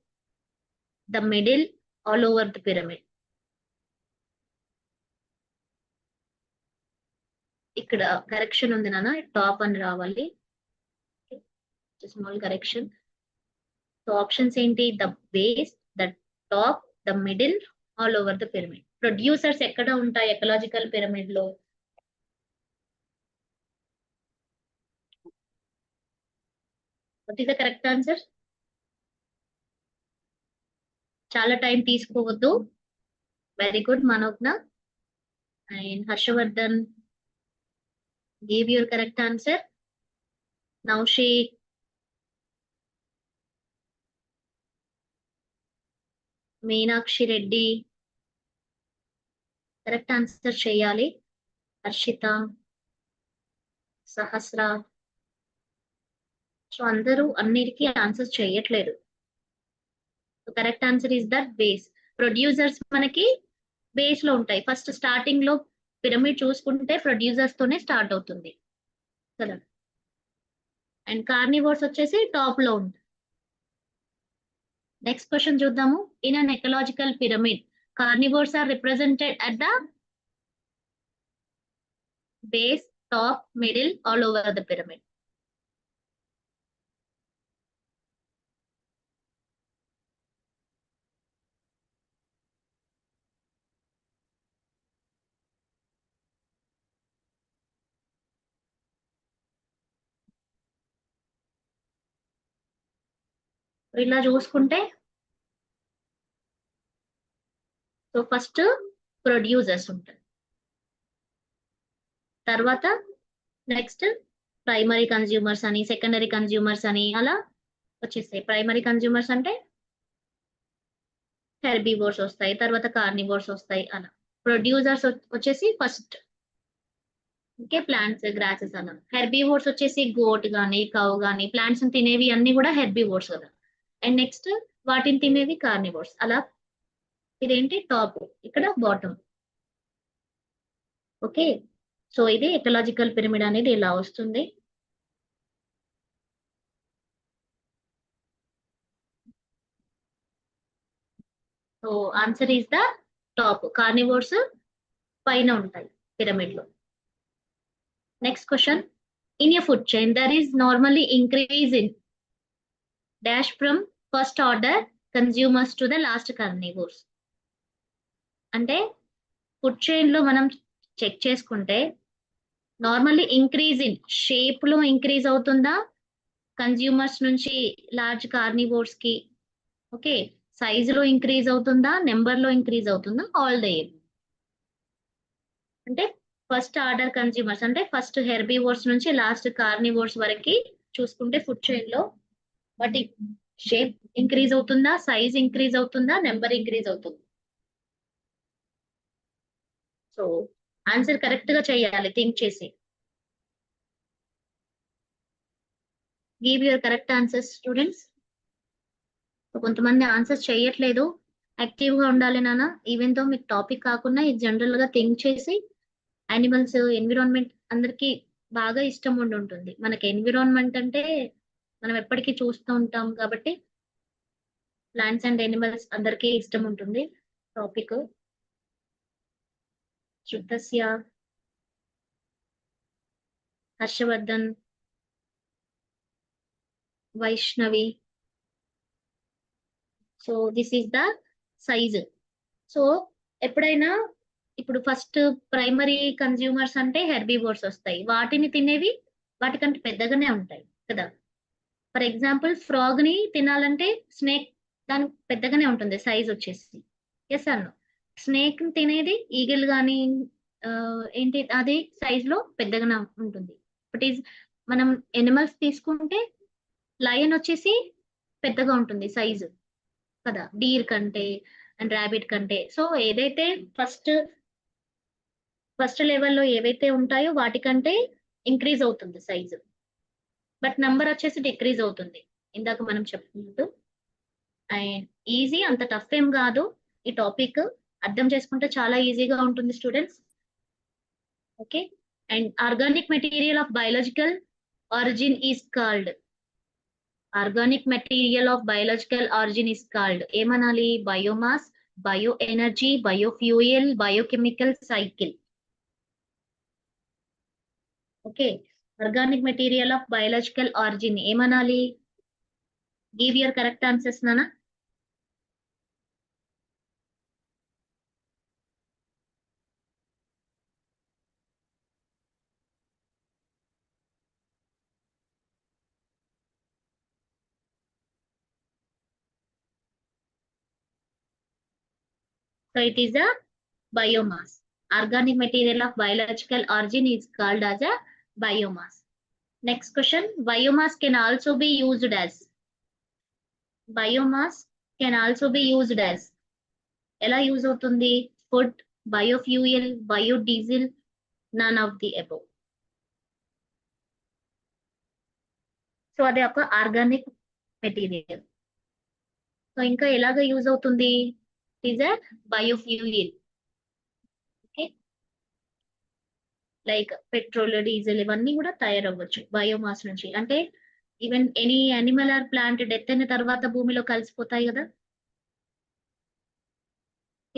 the middle, all over the pyramid. ఇక్కడ correction ఉంది నాన్న, top అని రావాలి. Small correction. సో ఆప్షన్స్ ఏంటి? The base, the top, the middle, all over the pyramid. Producers ఎక్కడ ఉంటాయి ఎకలాజికల్ పిరమిడ్ లో? What is the correct answer? చాలా టైం తీసుకోవద్దు. Very good Manogna and Harshavardhan. Give your correct answer. Naushi, Meenakshi Reddy correct answer చేయాలి. Harshitha, Sahasra. So అందరూ అన్నిటికీ answers చేయట్లేదు. Correct answer is that base. Producers మనకి బేస్ లో ఉంటాయి. ఫస్ట్ స్టార్టింగ్ లో పిరమిడ్ చూసుకుంటే ప్రొడ్యూసర్స్ తోనే స్టార్ట్ అవుతుంది కదా. అండ్ కార్నివోర్స్ వచ్చేసి టాప్ లో ఉంటుంది. నెక్స్ట్ క్వశ్చన్ చూద్దాము. In an ecological pyramid carnivores are represented at the base, top, middle, all over the pyramid. ఇలా చూసుకుంటే సో ఫస్ట్ ప్రొడ్యూసర్స్ ఉంటారు, తర్వాత నెక్స్ట్ ప్రైమరీ కన్జ్యూమర్స్ అని, సెకండరీ కన్జ్యూమర్స్ అని అలా వచ్చేస్తాయి. ప్రైమరీ కన్జ్యూమర్స్ అంటే హెర్బివోర్స్ వస్తాయి, తర్వాత కార్నివోర్స్ వస్తాయి అలా. ప్రొడ్యూసర్స్ వచ్చేసి ఫస్ట్ ఓకే ప్లాంట్స్, గ్రాసెస్ అలా. హెర్బివోర్స్ వచ్చేసి గోట్ గానీ, కౌ గానీ, ప్లాంట్స్ తినేవి అన్ని కూడా హెర్బివోర్స్ కదా. అండ్ నెక్స్ట్ వాటిని తినేవి కార్నివోర్స్ అలా. ఇదేంటి టాప్, ఇక్కడ బాటమ్. ఓకే, సో ఇది ఎకలాజికల్ పిరమిడ్ అనేది ఇలా వస్తుంది. So answer is the top. Carnivores పైన ఉంటాయి పిరమిడ్ లో. Next question, in a food chain there is normally increase in dash from first order consumers to the last carnivores. అంటే food chain లో మనం check చేసుకుంటే నార్మల్లీ ఇంక్రీజ్ ఇన్ షేప్ లో increase అవుతుందా consumers నుంచి లార్జ్ కార్నివోర్స్ కి. Okay, సైజులో increase అవుతుందా, నెంబర్లో ఇంక్రీజ్ అవుతుందా, ఆల్ ద ఏబో. అంటే ఫస్ట్ ఆర్డర్ కన్జ్యూమర్స్ అంటే ఫస్ట్ హెర్బివోర్స్ నుంచి లాస్ట్ కార్నివోర్స్ వరకు చూసుకుంటే ఫుడ్ చైన్ లో వాటి షేప్ ఇంక్రీజ్ అవుతుందా, సైజ్ ఇంక్రీజ్ అవుతుందా, నెంబర్ ఇంక్రీజ్ అవుతుందా. సో ఆన్సర్ కరెక్ట్ గా చేయాలి, థింక్ చేసి. Give your correct answers students. కొంతమంది ఆన్సర్స్ చేయట్లేదు. యాక్టివ్ గా ఉండాలి నాన్న, ఈవెన్ తో మీకు టాపిక్ కాకుండా ఇది జనరల్ గా థింక్ చేసి. యానిమల్స్ ఎన్విరాన్మెంట్ అందరికి బాగా ఇష్టం ఉండి ఉంటుంది. మనకి ఎన్విరాన్మెంట్ అంటే మనం ఎప్పటికీ చూస్తూ ఉంటాం కాబట్టి ప్లాంట్స్ అండ్ ఎనిమల్స్ అందరికీ ఇష్టం ఉంటుంది. Topic Shuddhasya, Harshavardhan, Vaishnavi. So this is the size. So ఎప్పుడైనా ఇప్పుడు ఫస్ట్ ప్రైమరీ కన్జ్యూమర్స్ అంటే హెర్బివోర్స్ వస్తాయి. వాటిని తినేవి వాటికంటే పెద్దగానే ఉంటాయి కదా. ఫర్ ఎగ్జాంపుల్ ఫ్రాగ్ ని తినాలంటే స్నేక్ దానికి పెద్దగానే ఉంటుంది సైజ్ వచ్చేసి. ఎస్ అన్న, స్నేక్ తినేది ఈగిల్ కానీ ఏంటి అది సైజ్ లో పెద్దగానే ఉంటుంది. బట్ ఈజ్ మనం ఎనిమల్స్ తీసుకుంటే లయన్ వచ్చేసి పెద్దగా ఉంటుంది సైజు కదా, డీర్ కంటే అండ్ ర్యాబిట్ కంటే. సో ఏదైతే ఫస్ట్ లెవెల్లో ఏవైతే ఉంటాయో వాటికంటే ఇంక్రీజ్ అవుతుంది సైజు, బట్ నంబర్ వచ్చేసి డిక్రీజ్ అవుతుంది ఇందాక మనం చెప్పుకుంటూ. అండ్ ఈజీ, అంత టఫ్ ఏం కాదు. ఈ టాపిక్ అర్థం చేసుకుంటే చాలా ఈజీగా ఉంటుంది students. Okay. And organic material of biological origin is called, organic material of biological origin is called ఏమనాలి? Biomass, bioenergy, biofuel, biochemical cycle. Okay. Organic material of biological origin ఏమనాలి? గివ్ యువర్ కరెక్ట్ ఆన్సర్స్ నానా. So it is a biomass. Organic material of biological origin is called as a biomass. Next question. Biomass can also be used as. Biomass can also be used as. ఎలా use అవుతుంది? Food, biofuel, biodiesel, none of the above. So అది ఒక organic material. So ఇంకా ఎలాగ use అవుతుంది? It is a biofuel. Okay. Like petrol, diesel ఇవన్నీ కూడా తయారవ్వచ్చు బయోమాస్ నుంచి. అంటే even any animal or plant death అయిన తర్వాత భూమిలో కలిసిపోతాయి కదా.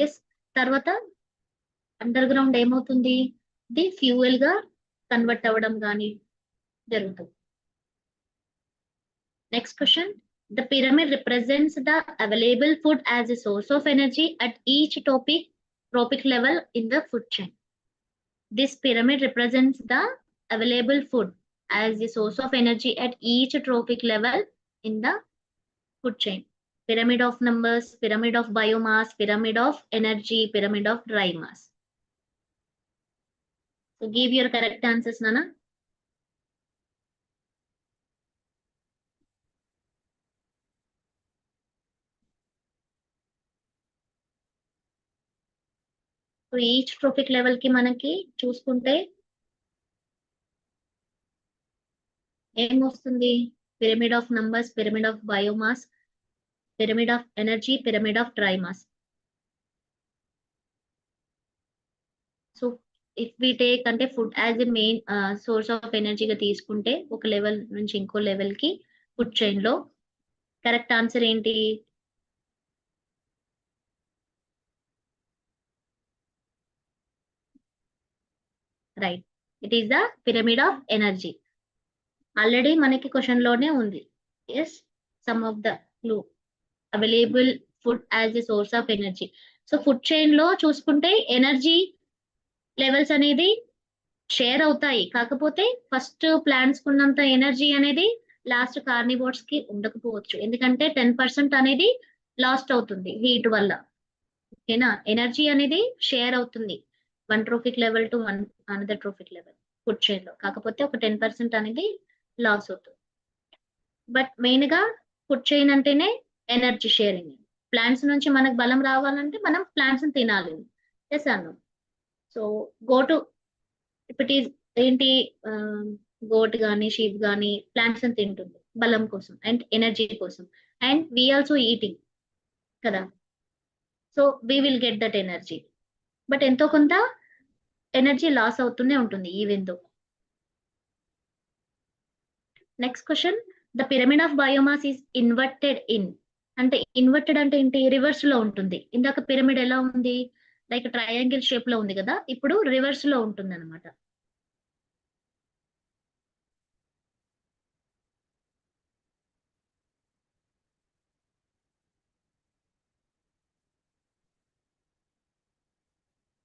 ఎస్. తర్వాత అండర్ గ్రౌండ్ ఏమవుతుంది? ఇది ఫ్యూయల్ గా కన్వర్ట్ అవ్వడం కానీ జరుగుతుంది. Next question. The pyramid represents the available food as a source of energy at each trophic level in the food chain. This pyramid represents the available food as a source of energy at each trophic level in the food chain. Pyramid of numbers, pyramid of biomass, pyramid of energy, pyramid of dry mass. So give your correct answers, Nana. So each trophic level కి మనకి చూసుకుంటే ఏం వస్తుంది? Pyramid of numbers, pyramid of biomass, pyramid of energy, pyramid of dry mass. So if we take అంటే food as a main source of ఎనర్జీగా తీసుకుంటే ఒక level నుంచి ఇంకో లెవెల్ కి ఫుడ్ చైన్ లో కరెక్ట్ ఆన్సర్ ఏంటి? Right, it is the pyramid of energy. Already మనకి క్వశ్చన్ లోనే ఉంది. Yes, some of the clue available food as a source of energy. So food chain లో చూసుకుంటే ఎనర్జీ లెవెల్స్ అనేది share అవుతాయి. కాకపోతే ఫస్ట్ ప్లాంట్స్ ఉన్నంత ఎనర్జీ అనేది లాస్ట్ కార్నివోర్స్ కి ఉండకపోవచ్చు. ఎందుకంటే 10% అనేది లాస్ట్ అవుతుంది హీట్ వల్ల. ఓకేనా, ఎనర్జీ అనేది షేర్ అవుతుంది one trophic level to one another trophic level food chain లో, కాకపోతే ఒక 10% అనేది లాస్ అవుతుంది. బట్ మెయిన్ గా ఫుడ్ చైన్ అంటేనే ఎనర్జీ షేరింగ్. ప్లాంట్స్ నుంచి మనకు బలం రావాలంటే మనం ప్లాంట్స్ తినాలి. ఎస్ అను. సో గోటు ఇప్పుడు ఏంటి, గోట్ కానీ షీప్ కానీ ప్లాంట్స్ అని తింటుంది బలం కోసం అండ్ ఎనర్జీ కోసం, అండ్ వి ఆల్సో ఈటింగ్ కదా. So we will get that energy, but ఎంతో కొంత ఎనర్జీ లాస్ అవుతూనే ఉంటుంది even though. Next question, the pyramid of biomass is inverted in. అంటే ఇన్వర్టెడ్ అంటే ఏంటి, రివర్స్ లో ఉంటుంది. ఇందాక పిరమిడ్ ఎలా ఉంది, లైక్ ట్రయాంగిల్ షేప్ లో ఉంది కదా, ఇప్పుడు రివర్స్ లో ఉంటుంది అనమాట.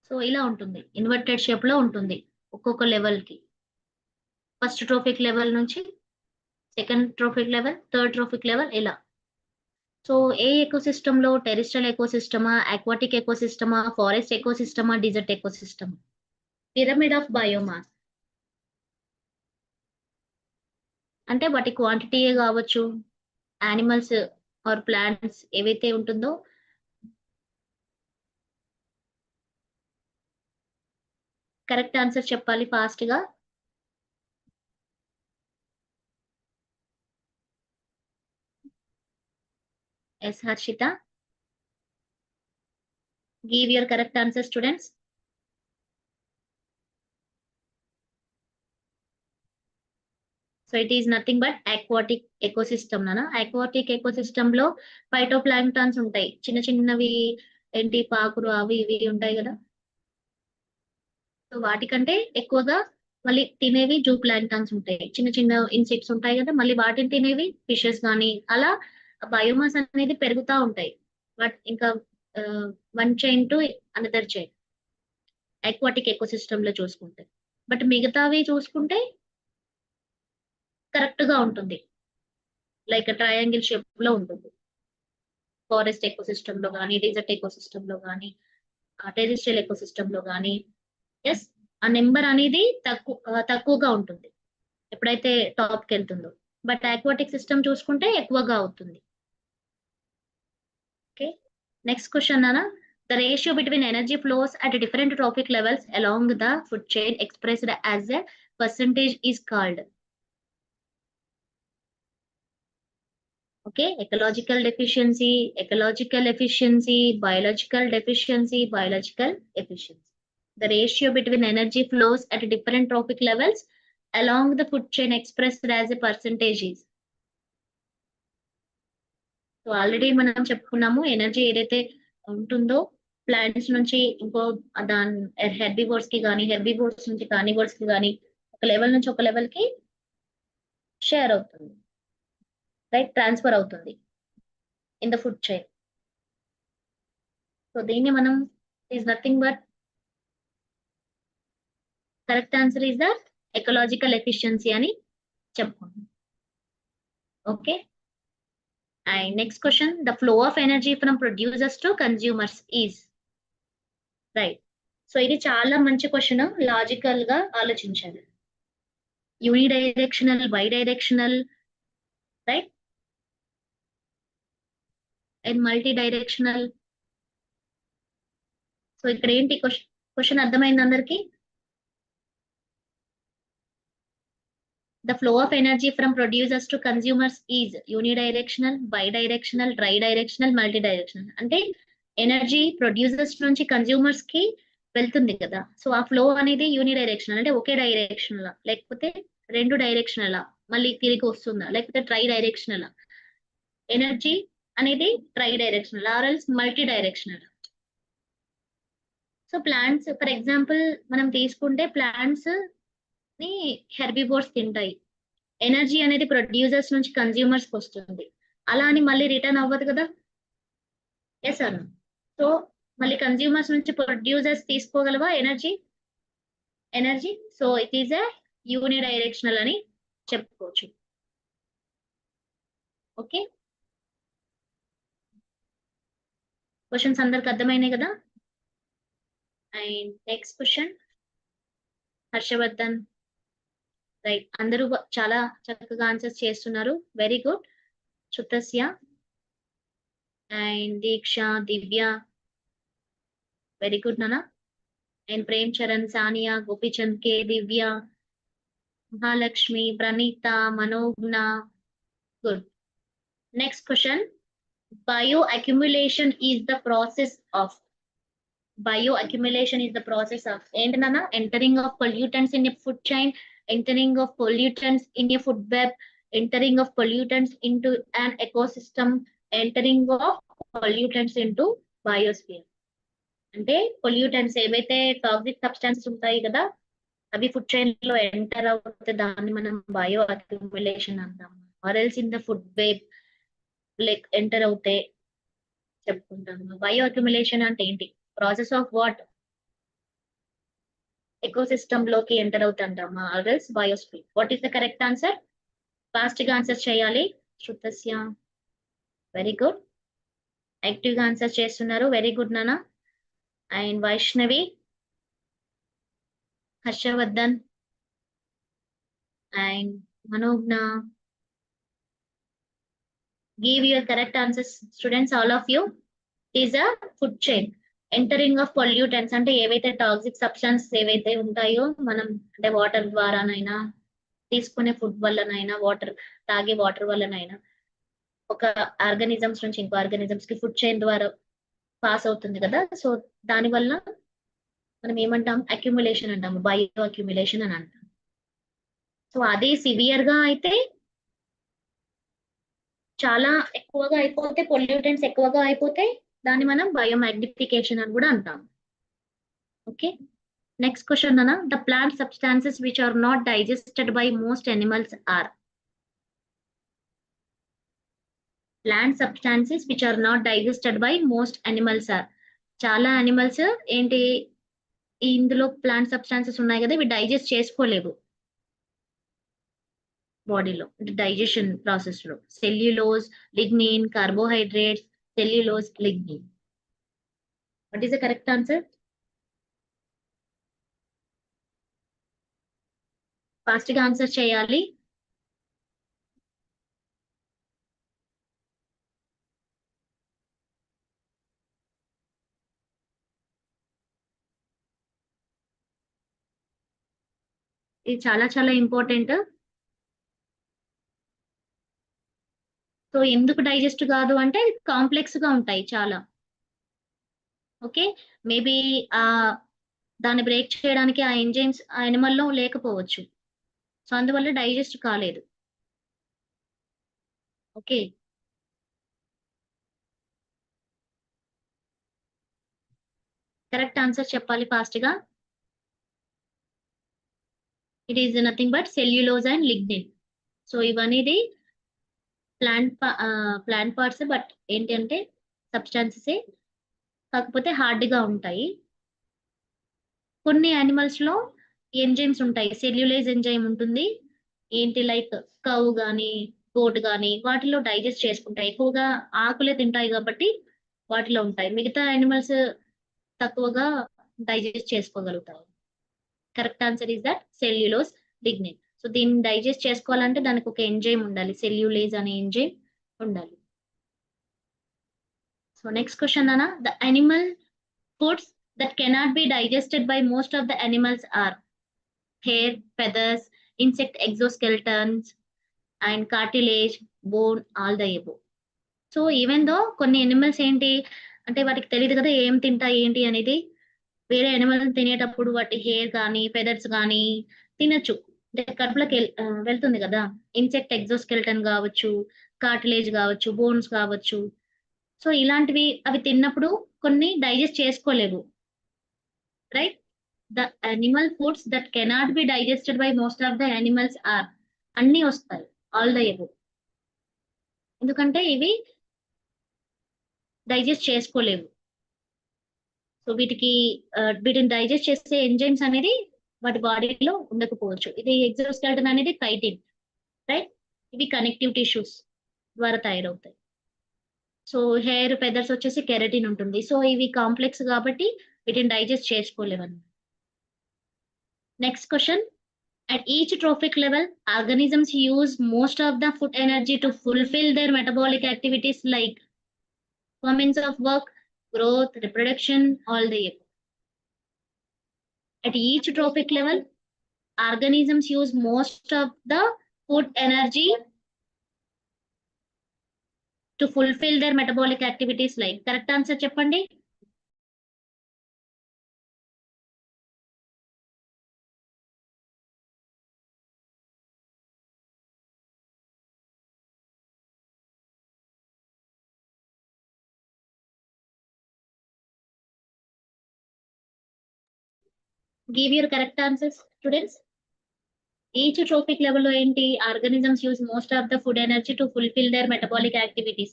సో ఇలా ఉంటుంది, ఇన్వర్టెడ్ షేప్ లో ఉంటుంది ఒక్కొక్క లెవెల్ కి. ఫస్ట్ ట్రోఫిక్ లెవెల్ నుంచి second trophic level, third trophic level, ఇలా. సో ఏ ఎకోసిస్టమ్ లో, టెరిస్ట్రియల్ ఎకోసిస్టమా, అక్వాటిక్ ఎకోసిస్టమా, ఫారెస్ట్ ఎకోసిస్టమా, డిజర్ట్ ఎకోసిస్టమా? పిరమిడ్ ఆఫ్ బయోమాస్ అంటే వాటి క్వాంటిటీయే కావచ్చు, యానిమల్స్ ఆర్ ప్లాంట్స్ ఏవైతే ఉంటుందో. కరెక్ట్ ఆన్సర్ చెప్పాలి ఫాస్ట్ గా. Yes Harshitha, give your correct answer students. So it is nothing but aquatic ecosystem నానా. అక్వాటిక్ ఎకోసిస్టమ్ లో ఫైటోప్లాంక్టాన్స్ ఉంటాయి, చిన్న చిన్నవి, ఏంటి పాకురు అవి ఇవి ఉంటాయి కదా. సో వాటికంటే ఎక్కువగా మళ్ళీ తినేవి జూ ప్లాంక్టాన్స్ ఉంటాయి, చిన్న చిన్న ఇన్సెక్ట్స్ ఉంటాయి కదా, మళ్ళీ వాటిని తినేవి ఫిషెస్ కానీ, అలా బయోమాస్ అనేది పెరుగుతూ ఉంటాయి. బట్ ఇంకా one chain to another chain aquatic ecosystem లో చూసుకుంటే. బట్ మిగతావి చూసుకుంటే కరెక్ట్ గా ఉంటుంది, లైక్ ట్రయాంగిల్ షేప్ లో ఉంటుంది. ఫారెస్ట్ ఎకోసిస్టమ్ లో కానీ, డెజర్ట్ ఎకోసిస్టమ్ లో కానీ, టెరిస్ట్రియల్ ఎకోసిస్టమ్ లో కానీ. ఎస్, ఆ నెంబర్ అనేది తక్కువగా ఉంటుంది ఎప్పుడైతే టాప్ కి వెళ్తుందో. బట్ ఆక్వాటిక్ సిస్టమ్ చూసుకుంటే ఎక్కువగా అవుతుంది. ఓకే, నెక్స్ట్ క్వశ్చన్ అన్న, the ratio between energy flows at different traffic levels along the food chain expressed as a percentage is called. Okay, ecological deficiency, ecological efficiency, biological deficiency, biological efficiency. The ratio between energy flows at different trophic levels along the food chain expressed as a percentage is. So already మనం చెప్పుకున్నాము, energy ఏదైతే ఉంటుందో plants నుంచి ఇంకో దాని herbivores కి కానీ, herbivores నుంచి కార్నివోర్స్ కి కానీ, ఒక లెవెల్ నుంచి ఒక లెవెల్ కి షేర్ అవుతుంది, రైట్, ట్రాన్స్ఫర్ అవుతుంది in the food chain. So దీన్ని మనం is nothing but correct answer is the ecological efficiency అని చెప్పుకుంటాం. Okay, and next question, the flow of energy from producers to consumers is. Right, so ఇది చాలా మంచి question, logical గా ఆలోచించాలి. Unidirectional, by directional, right, and multi directional. So ఇక్కడ ఏంటి question అర్థమైంది అందరికి? The flow of energy from producers to consumers is unidirectional, bidirectional, tridirectional, multidirectional. అంటే ఎనర్జీ ప్రొడ్యూసర్స్ నుంచి కన్స్యూమర్స్ కి వెళ్తుంది కదా, సో ఆ ఫ్లో అనేది యూనిడైరెక్షనల్ అంటే ఒకే డైరెక్షనల్, లేకపోతే రెండు డైరెక్షనల్ మళ్ళీ తిరిగి వస్తుందా, లేకపోతే ట్రై డైరెక్షనల్. ఎనర్జీ అనేది tri directional or else multi directional. So plants for example మనం తీసుకుంటే ప్లాంట్స్ ని హెర్బివోర్స్ తింటాయి, ఎనర్జీ అనేది ప్రొడ్యూసర్స్ నుంచి కన్స్యూమర్స్ కి వస్తుంది, అలా అని మళ్ళీ రిటర్న్ అవ్వదు కదా. ఎస్ అన్న. సో మళ్ళీ కన్స్యూమర్స్ నుంచి ప్రొడ్యూసర్స్ తీసుకోగలవా energy? So it is a unidirectional అని చెప్పుకోవచ్చు. ఓకే, క్వశ్చన్స్ అందరికి అర్థమైనాయి కదా. And next question Harshavardhan, right, అందరూ చాలా చక్కగా ఆన్సర్స్ చేస్తున్నారు, very good. Shutasya and Deeksha, Divya, very good నానా. And Prem Charan, Sania, Gopichand K, Divya, Mahalakshmi, Praneetha, Manogna, good. Next question, bioaccumulation is the process of ఏంటి నాన్న, entering of pollutants in a food chain, entering of pollutants in a food web, entering of pollutants into an ecosystem, entering of pollutants into biosphere. అంటే pollutants ఏవైతే toxic substances ఉంటాయి కదా, అవి food chain లో enter అవుతే దాన్ని మనం bioaccumulation అంటాం. Or else in the food web like enter అవుతే చెప్పుకుంటాము. బయో అక్యుములేషన్ అంటే ఏంటి, ప్రాసెస్ ఆఫ్ వాట్, ఎకోసిస్టమ్ లోకి ఎంటర్ అవుతుంటామా, or else biosphere. What is the correct answer, fast గా ఆన్సర్ చేయాలి. శృతస్య, వెరీ గుడ్, యాక్టివ్ గా ఆన్సర్ చేస్తున్నారు, వెరీ గుడ్ నానా. And Vaishnavi, Harshavardhan and Manogna, give your correct answers, students, all of you. It is a food chain. Entering of pollutants అంటే ఏవైతే toxic substance ఏవైతే ఉంటాయో మనం అంటే వాటర్ ద్వారానైనా, తీసుకునే ఫుడ్ వల్లనైనా, వాటర్ తాగే వాటర్ వల్లనైనా, ఒక ఆర్గానిజమ్స్ నుంచి ఇంకో ఆర్గానిజమ్స్ కి ఫుడ్ చైన్ ద్వారా పాస్ అవుతుంది కదా. సో దాని వల్ల మనం ఏమంటాం, అక్యుములేషన్ అంటాము, బయో అక్యుములేషన్ అని అంటాం. సో అది సివియర్ గా అయితే, చాలా ఎక్కువగా అయిపోతే, పొల్యూటెంట్స్ ఎక్కువగా అయిపోతే దాన్ని మనం బయోమాగ్నిఫికేషన్ అని కూడా అంటాం. ఓకే, నెక్స్ట్ క్వశ్చన్ అన్న, the plant substances which are not digested by most animals are. Plant substances which are not digested by most animals are. చాలా అనిమల్స్ ఏంటి, ఇందులో ప్లాంట్ సబ్స్టాన్సెస్ ఉన్నాయి కదా, ఇవి డైజెస్ట్ చేసుకోలేవు బాడీలో, డైజెషన్ ప్రాసెస్ లో. Cellulose, lignin, carbohydrates, cellulose, lignin. What is the correct answer, fast గా answer చేయాలి. ఇది చాలా చాలా ఇంపార్టెంట్. సో ఎందుకు డైజెస్ట్ కాదు అంటే కాంప్లెక్స్ గా ఉంటాయి చాలా. ఓకే, మేబీ ఆ దాన్ని బ్రేక్ చేయడానికి ఆ ఎంజైమ్స్ ఆ animal లో లేకపోవచ్చు, సో అందువల్ల డైజెస్ట్ కాలేదు. ఓకే, కరెక్ట్ ఆన్సర్ చెప్పాలి ఫాస్ట్ గా. It is nothing but cellulose and lignin. So ఇవనేది ప్లాంట్ పార్ట్స్, బట్ ఏంటంటే సబ్స్టాన్సెస్, కాకపోతే హార్డ్ గా ఉంటాయి. కొన్ని యానిమల్స్ లో ఎంజైమ్స్ ఉంటాయి, సెల్యులేజ్ ఎంజైమ్ ఉంటుంది. ఏంటి లైక్ కౌ గానీ, గోట్ గానీ, వాటిలో డైజెస్ట్ చేసుకుంటాయి, ఎక్కువగా ఆకులే తింటాయి కాబట్టి వాటిలో ఉంటాయి. మిగతా యానిమల్స్ తక్కువగా డైజెస్ట్ చేసుకోగలుగుతాయి. Correct answer is that cellulose, lignin. So దీన్ని డైజెస్ట్ చేసుకోవాలంటే దానికి ఒక ఎంజైమ్ ఉండాలి, సెల్యులేజ్ అనే ఎంజైమ్ ఉండాలి. సో నెక్స్ట్ క్వశ్చన్ అన్న, the animal foods that cannot be digested by most of the animals are hair, feathers, insect exoskeletons, and cartilage, bone, all the above. So even though కొన్ని animals ఏంటి అంటే వాటికి తెలియదు కదా ఏం తింటాయి ఏంటి అనేది, వేరే ఎనిమల్ తినేటప్పుడు వాటి హెయిర్ కానీ ఫెదర్స్ కానీ తినచ్చు, అంటే కడుపులోకి వెళ్తుంది కదా. ఇన్సెక్ట్ ఎగ్జోస్కెల్టన్ కావచ్చు, కార్టిలేజ్ కావచ్చు, బోన్స్ కావచ్చు. సో ఇలాంటివి అవి తిన్నప్పుడు కొన్ని డైజెస్ట్ చేసుకోలేవు, right. The animal foods that cannot be digested by most of the animals are, అన్ని వస్తాయి, ఆల్ ద above. ఎందుకంటే ఇవి డైజెస్ట్ చేసుకోలేవు. సో వీటిని డైజెస్ట్ చేసే ఎంజైమ్స్ అనేది వాటి బాడీలో ఉండకపోవచ్చు. ఇది ఎగ్జోస్కెల్టన్ అనేది కైటిన్, రైట్. ఇవి కనెక్టివ్ టిష్యూస్ ద్వారా తయారవుతాయి. సో హెయిర్ ఫెదర్స్ వచ్చేసి కెరటిన్ ఉంటుంది. సో ఇవి కాంప్లెక్స్ కాబట్టి వీటిని డైజెస్ట్ చేసుకోలేవన్నమాట. Next question. At each trophic level, organisms use most of the food energy to fulfill their metabolic activities like performance of work, growth, reproduction, all the above. At each trophic level, organisms use most of the food energy to fulfill their metabolic activities like. Correct answer చెప్పండి. Give your correct answers, students. Each trophic level ఏంటి, organisms use most of the food energy to fulfill their metabolic activities.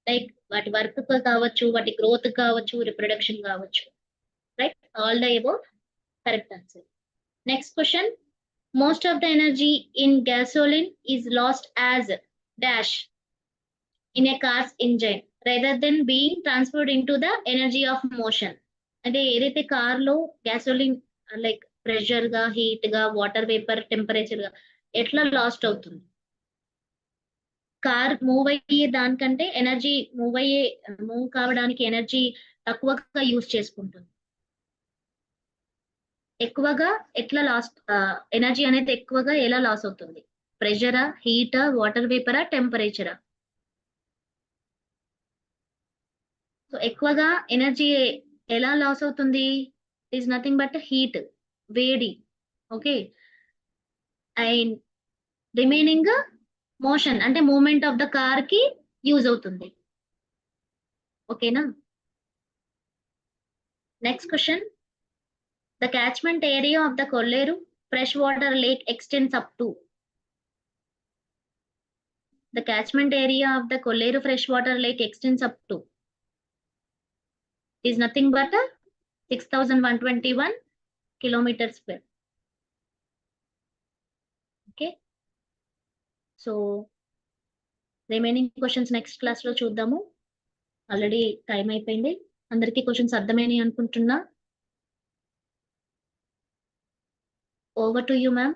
Like వాటి work కావచ్చు, వాటి growth కావచ్చు, reproduction కావచ్చు. Right, all the above correct answer. Next question. Most of the energy in gasoline is lost as dash in a cars engine rather than being transferred in to the energy of motion. అంటే ఏదైతే car లో gasoline like pressure గా, heat గా, water vapour, temperature గా ఎట్లా last అవుతుంది? Car move అయ్యే దానికంటే ఎనర్జీ మూవ్ కావడానికి ఎనర్జీ తక్కువగా యూజ్ చేసుకుంటుంది. ఎక్కువగా ఎట్లా లాస్ ఎనర్జీ అనేది ఎక్కువగా ఎలా లాస్ అవుతుంది? ప్రెషరా, హీటా, వాటర్ వేపరా, టెంపరేచరా? సో ఎక్కువగా ఎనర్జీ ఎలా లాస్ అవుతుంది? It is nothing but heat, వేడి. ఓకే, అండ్ రిమైనింగ్ మోషన్ అంటే మూవ్మెంట్ ఆఫ్ ద కార్ కి యూజ్ అవుతుంది. ఓకేనా? Next question. The catchment area of the Kolleru fresh water lake extends up to. The catchment area of the Kolleru freshwater lake extends up to is nothing but 6,121 kilometers square. Okay. So remaining questions next class లో చూద్దాము. Already time అయిపోయింది. అందరికీ questions అర్థమైనాయి అనుకుంటున్నా. Over to you, ma'am.